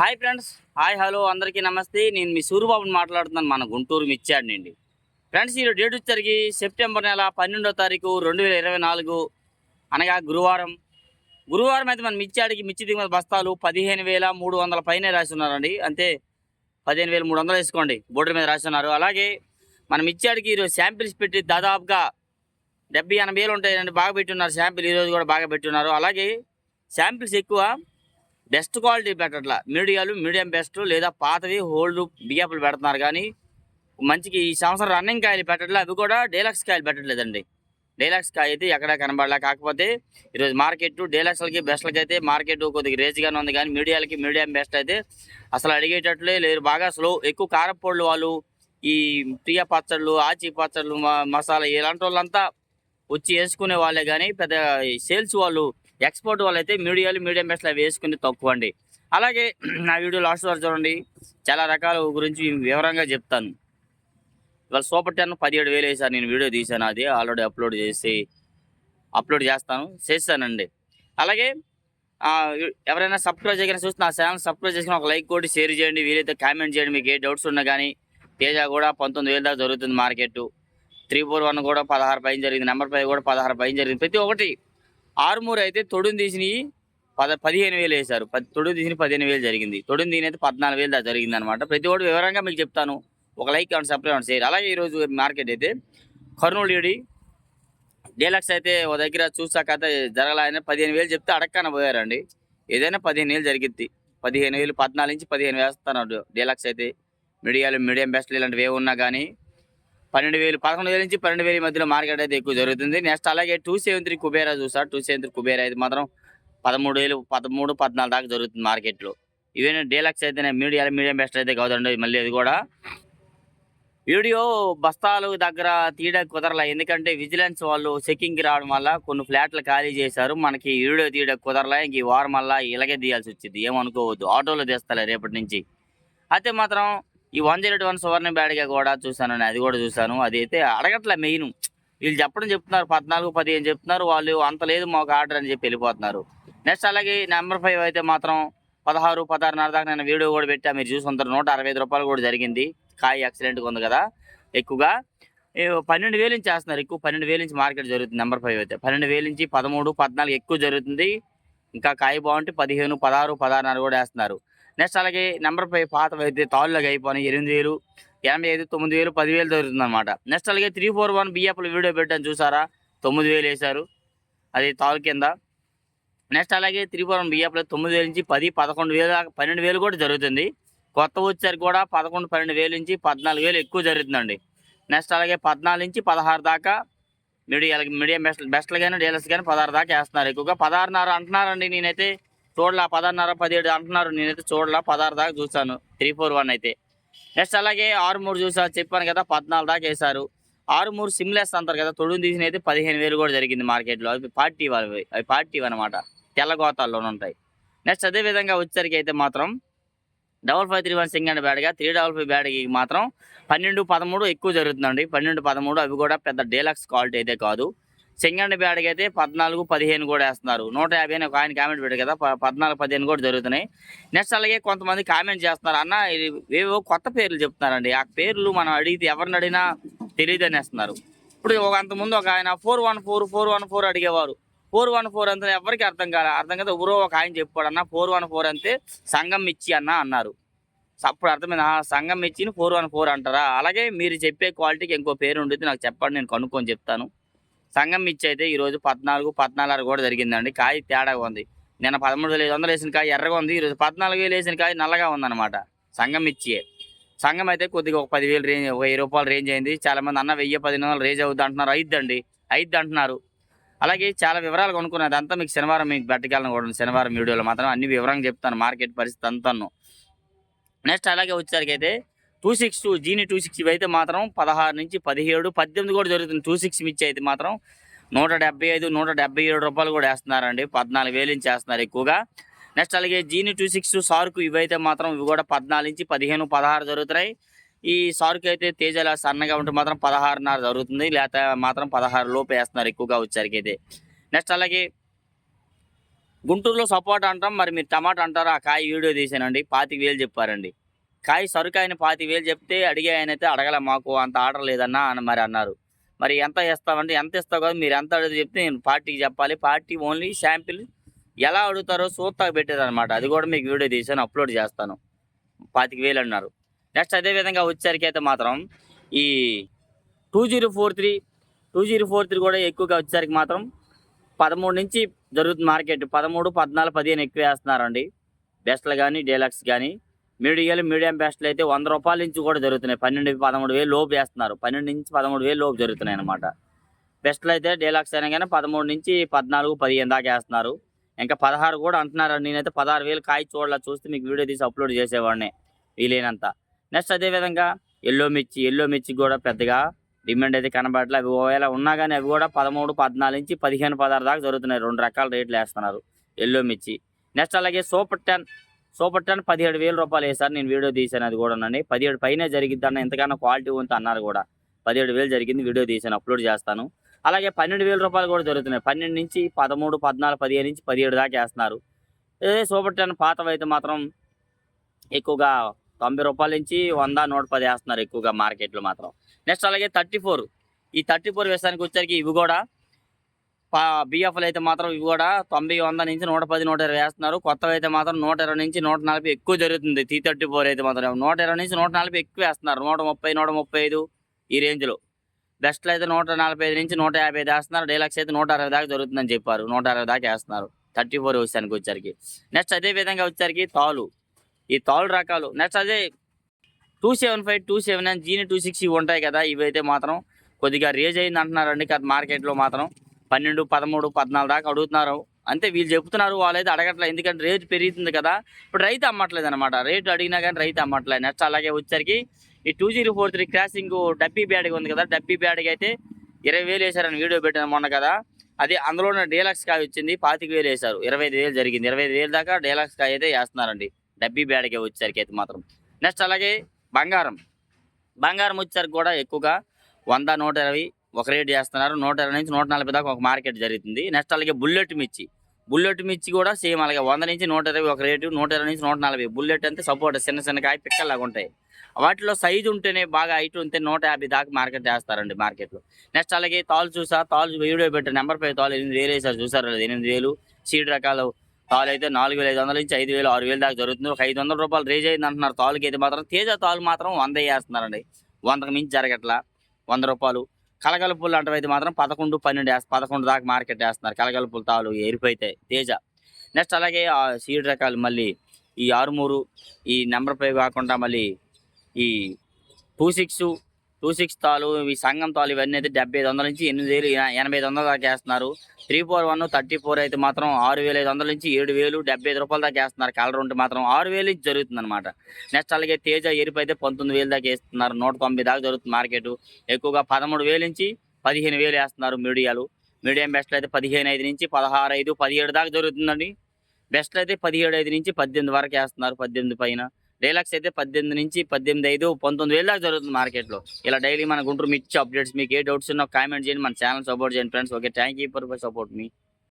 Hi friends. Hi hello అందరికీ నమస్తే. నేను మీ సూరిబాబుని మాట్లాడుతున్నాను, మన గుంటూరు మిర్చాడ్ నుండి. ఫ్రెండ్స్, ఈరోజు డేట్ వచ్చరికి సెప్టెంబర్ నెల 12వ తారీఖు 2024, అనగా గురువారం. గురువారం అయితే మన మిర్చాడికి మిర్చి దిగుమతి బస్తాలు 15,300 పైనే రాసి ఉన్నారండి. అంతే, 15,300 వేసుకోండి, బోర్డు మీద రాసి ఉన్నారు. అలాగే మన మిర్చాడికి ఈరోజు శాంపిల్స్ పెట్టి దాదాపుగా 70-80 వేలు ఉంటాయండి. బాగా పెట్టున్నారు శాంపిల్, ఈరోజు కూడా బాగా పెట్టున్నారు. అలాగే శాంపిల్స్ ఎక్కువ బెస్ట్ క్వాలిటీ పెట్టట్లా, మీడియం బెస్ట్ లేదా పాతవి హోల్డ్ బియ్యపులు పెడుతున్నారు. కానీ మంచికి ఈ సంవత్సరం రన్నింగ్ కాయలు పెట్టట్లే, అవి కూడా డీలక్స్ కాయలు పెట్టట్లేదండి. డీలక్స్ కాయ అయితే ఎక్కడా కనబడలే. కాకపోతే ఈరోజు మార్కెట్ డీలక్స్లకి బెస్ట్లకి అయితే మార్కెట్ కొద్దిగా రేజ్గానే ఉంది. కానీ మీడియం బెస్ట్ అయితే అసలు అడిగేటట్లే లేరు. బాగా స్లో, ఎక్కువ కారపొళ్ళు వాళ్ళు, ఈ ప్రియ పచ్చళ్ళు, ఆచి పచ్చళ్ళు, మసాలా ఇలాంటి వాళ్ళంతా వచ్చి వేసుకునే వాళ్ళే. కానీ పెద్ద సేల్స్ వాళ్ళు, ఎక్స్పోర్ట్ వాళ్ళు అయితే మీడియం బెస్ట్లు అవి వేసుకుని తక్కువ అండి. అలాగే నా వీడియో లాస్ట్ వరకు చూడండి, చాలా రకాల గురించి వివరంగా చెప్తాను. ఇవాళ సూపర్ 10 17,000 వేసారు. నేను వీడియో తీశాను, అది ఆల్రెడీ అప్లోడ్ చేస్తానండి. అలాగే ఎవరైనా సబ్స్క్రైబ్ చేయగానే చూస్తే నా ఛానల్ సబ్స్క్రైబ్ చేసుకుని ఒక లైక్ కొట్టి షేర్ చేయండి. వీలైతే కామెంట్ చేయండి. మీకు ఏ డౌట్స్ ఉన్నా కానీ. తేజ కూడా 19,000 దాకా జరుగుతుంది మార్కెట్. 341 కూడా 16 పైన జరిగింది. నెంబర్ 5 కూడా 16 పైన జరిగింది. ప్రతి ఒక్కటి. ఆరుమూరు అయితే తొడుని తీసినవి 15,000 వేశారు. తొడుని తీసిన 15,000 జరిగింది. తొడుని తీని అయితే 14,000 దాకా జరిగింది అనమాట. ప్రతి ఒక్కటి వివరంగా మీకు చెప్తాను. ఒక లైక్ కావాలి, సబ్స్క్రైబ్ చేయాలి. అలాగే ఈరోజు మార్కెట్ అయితే కర్నూలు డీలక్స్ అయితే ఒక దగ్గర చూసాక అయితే జరగాలని 15,000 చెప్తే అడక్కన పోయారండి. ఏదైనా 15,000 జరిగిద్ది. 15,000, 14 నుంచి 15 వేస్తున్నాడు డీలక్స్ అయితే. మీడియం బెస్ట్లు ఇలాంటివి ఏమున్నా కానీ 12,000, 11,000 నుంచి 12,000 మధ్యలో మార్కెట్ అయితే ఎక్కువ జరుగుతుంది. నెక్స్ట్ అలాగే 273 కుబేరా చూసా. 273 కుబేరా అయితే మాత్రం 13,000, 13, 14 దాకా జరుగుతుంది మార్కెట్లో. ఇవేనా డీలక్స్ అయితే మీడియం బెస్ట్ అయితే కాదండి. మళ్ళీ అది కూడా వీడియో బస్తాలు దగ్గర తీయడానికి కుదరలా. ఎందుకంటే విజిలెన్స్ వాళ్ళు చెకింగ్కి రావడం వల్ల కొన్ని ఫ్లాట్లు ఖాళీ చేశారు. మనకి వీడియో తీయడానికి కుదరలా. ఇంక ఈ వారం వల్ల ఇలాగే తీయాల్సి వచ్చింది. ఏమనుకోవద్దు, ఆటోలో తీస్తాలే రేపటి నుంచి. అయితే మాత్రం ఈ 101 సువర్ణ బ్యాడ్గా కూడా చూశానండి. అది కూడా చూశాను. అది అయితే అడగట్లే. మెయిన్ వీళ్ళు చెప్తున్నారు 14, 15 చెప్తున్నారు. వాళ్ళు అంత లేదు మాకు ఆర్డర్ అని చెప్పి వెళ్ళిపోతున్నారు. నెక్స్ట్ అలాగే నెంబర్ 5 అయితే మాత్రం 16, 16.5 దాకా నేను వీడియో కూడా పెట్టా. మీరు చూసుకుంటారు. 165 రూపాయలు కూడా జరిగింది. కాయ ఎక్సలెంట్గా ఉంది కదా. ఎక్కువగా 12,000 నుంచి చేస్తున్నారు. ఎక్కువ 12,000 నుంచి మార్కెట్ జరుగుతుంది. నెంబర్ 5 అయితే 12,000 నుంచి 13, 14 ఎక్కువ జరుగుతుంది. ఇంకా కాయ బాగుంటే 15, 16, 16.5 కూడా వేస్తున్నారు. నెక్స్ట్ అలాగే నెంబర్ 5 పాతవి అయితే తాళ్ళకి అయిపోయినాయి. 8,000, 85, 9,000, 10,000 జరుగుతుంది అనమాట. నెక్స్ట్ అలాగే 341 బియ్యపులు వీడియో పెట్టాను చూసారా. 9,000 వేశారు, అది తాళ్ళు కింద. నెక్స్ట్ అలాగే 341 బియ్యపులు 9,000 నుంచి 10, 11,000 దాకా 12,000 కూడా జరుగుతుంది. కొత్త వచ్చారు కూడా 11, 12,000 నుంచి 14,000 ఎక్కువ జరుగుతుందండి. నెక్స్ట్ అలాగే 14 నుంచి 16 దాకా మీడియం బెస్ట్లు కానీ డీలర్స్ కానీ 16 దాకా వేస్తున్నారు. ఎక్కువగా 16.5 అంటున్నారండి. నేనైతే చూడలా. 16.5, 17 అంటున్నారు. నేనైతే చూడలా. 16 దాకా చూశాను 341 అయితే. నెక్స్ట్ అలాగే 6-3 చూసా, చెప్పాను కదా 14 దాకా వేశారు. 6-3 సిమ్లెస్ అంటారు కదా, తొడుగు తీసిన అయితే 15,000 కూడా జరిగింది మార్కెట్లో. అవి పార్టీ అనమాట, తెల్ల గోతాల్లోనే ఉంటాయి. నెక్స్ట్ అదేవిధంగా వచ్చేసరికి అయితే మాత్రం 5531 సింగండ్ బ్యాడ్గా 355 బ్యాడ్కి మాత్రం 12, 13 ఎక్కువ జరుగుతుందండి. 12, 13 అవి కూడా పెద్ద డీలక్స్ క్వాలిటీ అయితే కాదు. సింగండ్ బ్యాడ్కి అయితే 14, 15 కూడా వేస్తున్నారు. 150 అని ఒక ఆయన కామెంట్ పెట్టారు కదా, 14, 15 కూడా జరుగుతున్నాయి. నెక్స్ట్ అలాగే కొంతమంది కామెంట్ చేస్తున్నారు, అన్న ఏవో కొత్త పేర్లు చెప్తున్నారండి. ఆ పేర్లు మనం అడిగితే ఎవరిని అడిగినా తెలియదు అనేస్తున్నారు. ఇప్పుడు అంతకుముందు ఒక ఆయన 414 అడిగేవారు. 414 అంతా ఎవరికి అర్థం కదా. ఎవరో ఒక ఆయన చెప్పాడు, అన్న 414 అంతే సంఘం ఇచ్చి అన్నారు. అప్పుడు అర్థమైంది, సంఘం ఇచ్చిని 414 అంటారా. అలాగే మీరు చెప్పే క్వాలిటీకి ఇంకో పేరు ఉండేది, నాకు చెప్పండి, నేను కనుక్కొని చెప్తాను. సంఘం ఇచ్చి అయితే ఈరోజు 14, 14.5 కూడా జరిగిందండి. కాయ తేడాగా ఉంది. నేను 13,500 వేసిన కాయ ఎర్రగా ఉంది. ఈరోజు 14,000 వేసిన కాయ నల్లగా ఉందన్నమాట. సంఘం ఇచ్చి సంఘం అయితే కొద్దిగా ఒక 10,000 రేంజ్, ఒక 1000 రూపాయలు రేంజ్ అయింది. చాలామంది అన్న 1000, 1,500 రేంజ్ అవుద్ది అంటున్నారు. అయిద్ది అంటున్నారు. అలాగే చాలా వివరాలు కొనుక్కున్నాను. అదంతా మీకు శనివారం మీకు పెట్టగలను కూడా. శనివారం వీడియోలో మాత్రం అన్ని వివరంగా చెప్తాను, మార్కెట్ పరిస్థితి అంతాను. నెక్స్ట్ అలాగే వచ్చేసరికి అయితే 262 జీని 260 అయితే మాత్రం 16 నుంచి 17, 18 కూడా జరుగుతుంది. 26 మిర్చి అయితే మాత్రం 175, 177 రూపాయలు కూడా వేస్తున్నారండి. 14,000 నుంచి వేస్తున్నారు ఎక్కువగా. నెక్స్ట్ అలాగే జీని 260 సార్కు ఇవైతే మాత్రం ఇవి కూడా 14 నుంచి 15, 16 జరుగుతున్నాయి. ఈ సార్కు అయితే తేజాల సన్నగా ఉంటే మాత్రం 16.5 జరుగుతుంది. లేకపోతే మాత్రం 16 లోపు వేస్తున్నారు ఎక్కువగా వచ్చేసరికి అయితే. నెక్స్ట్ అలాగే గుంటూరులో సపోటా అంటాం, మరి మీరు టమాటా అంటారు. ఆ కాయ వీడియో తీసానండి, 25,000 చెప్పారండి. కాయ సరుకు ఆయన 25,000 చెప్తే అడిగే ఆయనైతే అడగల, మాకు అంత ఆర్డర్ లేదన్నా అని మరి అన్నారు. మరి ఎంత ఇస్తామంటే, ఎంత ఇస్తావు కదా, మీరు ఎంత అడుగుతారో చెప్తే నేను పార్టీకి చెప్పాలి. పార్టీ ఓన్లీ శాంపిల్ ఎలా అడుగుతారో చూస్తాకు పెట్టారనమాట. అది కూడా మీకు వీడియో తీసాను, అప్లోడ్ చేస్తాను. 25,000 అన్నారు. నెక్స్ట్ అదేవిధంగా వచ్చేసరికి అయితే మాత్రం ఈ 2043 కూడా ఎక్కువగా వచ్చేసరికి మాత్రం 13 నుంచి జరుగుతుంది మార్కెట్. 13, 14, 15 ఎక్కువ వేస్తున్నారండి. బెస్ట్లు కానీ, డీలక్స్ కానీ. మీడియం బెస్ట్లు అయితే ₹100 నుంచి కూడా జరుగుతున్నాయి. 12, 13,000 లోపు వేస్తున్నారు. 12 నుంచి 13,000 లోపు జరుగుతున్నాయి అనమాట. బెస్ట్లు అయితే డీలక్స్ అయినా కానీ 13 నుంచి 14, 15 దాకా వేస్తున్నారు. ఇంకా 16 కూడా అంటున్నారండి. నేనైతే 16,000 కాయ చూస్తే మీకు వీడియో తీసి అప్లోడ్ చేసేవాడిని వీలైనంత. నెక్స్ట్ అదేవిధంగా ఎల్లో మిర్చి కూడా పెద్దగా డిమాండ్ అయితే కనబడట్లే. అవి ఒకవేళ ఉన్నా కానీ అవి కూడా 13, 14 నుంచి 15, 16 దాకా జరుగుతున్నాయి. 2 రకాల రేట్లు వేస్తున్నారు ఎల్లో మిర్చి. నెక్స్ట్ అలాగే సూపర్ 10 ₹17,000 వేసారు. నేను వీడియో తీసాను, అది కూడా 17 పైనే జరిగిద్ది అన్న, ఇంతకన్నా క్వాలిటీ ఉంది అన్నారు కూడా. 17,000 జరిగింది, వీడియో తీసాను, అప్లోడ్ చేస్తాను. అలాగే ₹12,000 కూడా జరుగుతున్నాయి. 12 నుంచి 13, 14, 15 నుంచి 17 దాకా వేస్తున్నారు. అదే సూపర్ 10 పాతవైతే మాత్రం ఎక్కువగా ₹90 నుంచి 100, 110 వేస్తున్నారు ఎక్కువగా మార్కెట్లో మాత్రం. నెక్స్ట్ అలాగే 34, ఈ 34 వేసానికి వచ్చరికి ఇవి కూడా బిఎఫ్లు అయితే మాత్రం ఇవి కూడా 90, 100 నుంచి 110, 120 వేస్తున్నారు. కొత్తవి అయితే మాత్రం 120 నుంచి 140 ఎక్కువ జరుగుతుంది. T34 అయితే మాత్రం 120 నుంచి 140 ఎక్కువ వేస్తున్నారు. 130, 135 ఈ రేంజ్లో. బెస్ట్లు అయితే 145 నుంచి 150 వేస్తున్నారు. డీలక్స్ అయితే 160 దాకా జరుగుతుందని చెప్పారు. 160 దాకా వేస్తున్నారు 34 వచ్చానికి వచ్చరికి. నెక్స్ట్ అదే విధంగా వచ్చరికి ఈ తాళ్ళు రకాలు. నెక్స్ట్ అదే 275, 279, జీని 260 ఉంటాయి కదా, ఇవైతే మాత్రం కొద్దిగా రేజ్ అయింది అంటున్నారండి. మార్కెట్లో మాత్రం 12, 13, 14 దాకా అడుగుతున్నారు. అంతే వీళ్ళు చెప్తున్నారు, వాళ్ళైతే అడగట్లేదు. ఎందుకంటే రేటు పెరుగుతుంది కదా, ఇప్పుడు రైతు అమ్మట్లేదు అనమాట. రేటు అడిగినా కానీ రైతు అమ్మట్లేదు. నెక్స్ట్ అలాగే వచ్చరికి ఈ 2043 క్రాసింగ్ డబ్బీ బ్యాడ్గా ఉంది కదా, డబ్బీ బ్యాడ్కి అయితే 20,000 వేసారని వీడియో పెట్టాను మొన్న కదా. అది అందులోనే డీలక్స్ కాయ వచ్చింది, 25,000 వేశారు. 25,000 జరిగింది. 25,000 దాకా డీలక్స్ కాయ అయితే వేస్తున్నారండి డబ్బీ బ్యాడ్కి వచ్చేసరికి అయితే మాత్రం. నెక్స్ట్ అలాగే బంగారం వచ్చేసరికి కూడా ఎక్కువగా 100, 120 ఒక రేట్ చేస్తున్నారు. 120 నుంచి 140 దాకా ఒక మార్కెట్ జరుగుతుంది. నెక్స్ట్ అలాగే బుల్లెట్ మిర్చి కూడా సేమ్ అలాగే 100 నుంచి 120 ఒక రేటు, 120 నుంచి 140. బుల్లెట్ అంటే సపోర్ట్ చిన్న కాయ పిక్కల్లాగా ఉంటాయి. వాటిలో సైజు ఉంటేనే బాగా హైట్ ఉంటే 150 దాకా మార్కెట్ చేస్తారండి మార్కెట్లో. నెక్స్ట్ అలాగే తాళ్ళు వీడియో పెట్టారు. నెంబర్ 5 తాళ్ళు 8,000 వేసారు, చూసారు 8,000. సీడ్ రకాలు తాళ్ళు అయితే 4,500 నుంచి 5,000, 6,000 దాకా జరుగుతుంది. ఒక ₹500 రేజ్ అయింది అంటున్నారు తాళ్ళకి అయితే మాత్రం. తేజ తాళ్ళు మాత్రం 100 వేస్తున్నారండి. 100కి మించి జరగట్లా, ₹100. కలగలుపులు అంటే అయితే మాత్రం 11, 12 11 దాకా మార్కెట్ వేస్తున్నారు. కలగలుపులు తాళ్ళు ఎరిపోయితే తేజ. నెక్స్ట్ అలాగే సీడ్ రకాలు మళ్ళీ ఈ 6 ఈ నెంబర్ 5 కాకుండా మళ్ళీ ఈ 26 తాలు, ఈ సంఘం తాలు ఇవన్నీ అయితే 7,500 నుంచి 8,000, 8,500 దాకా వేస్తున్నారు. 341, 34 అయితే మాత్రం 6,500 నుంచి 7,000, ₹75 దాకా వేస్తున్నారు. కలర్ ఉంటే మాత్రం 6,000 నుంచి జరుగుతుంది అనమాట. నెక్స్ట్ అలాగే తేజ ఎరుపు అయితే 19,000 దాకా వేస్తున్నారు. 190 దాకా జరుగుతుంది మార్కెట్. ఎక్కువగా 13,000 నుంచి 15,000 వేస్తున్నారు మీడియం బెస్ట్లు అయితే 15,500 నుంచి 16,500, 17 దాకా జరుగుతుందండి. బెస్ట్లు అయితే 17,500 నుంచి 18 వరకు వేస్తున్నారు, 18 పైన. డీలక్స్ అయితే 18 నుంచి 18,500, 19,000 దాకా జరుగుతుంది మార్కెట్లో. ఇలా డైలీ మన గుంటూరు మిర్చి అప్డేట్స్. మీకు ఏ డౌట్స్ ఉన్నా కామెంట్ చేయండి, మన ఛానల్ సపోర్ట్ చేయండి friends. Okay, thank you for support me.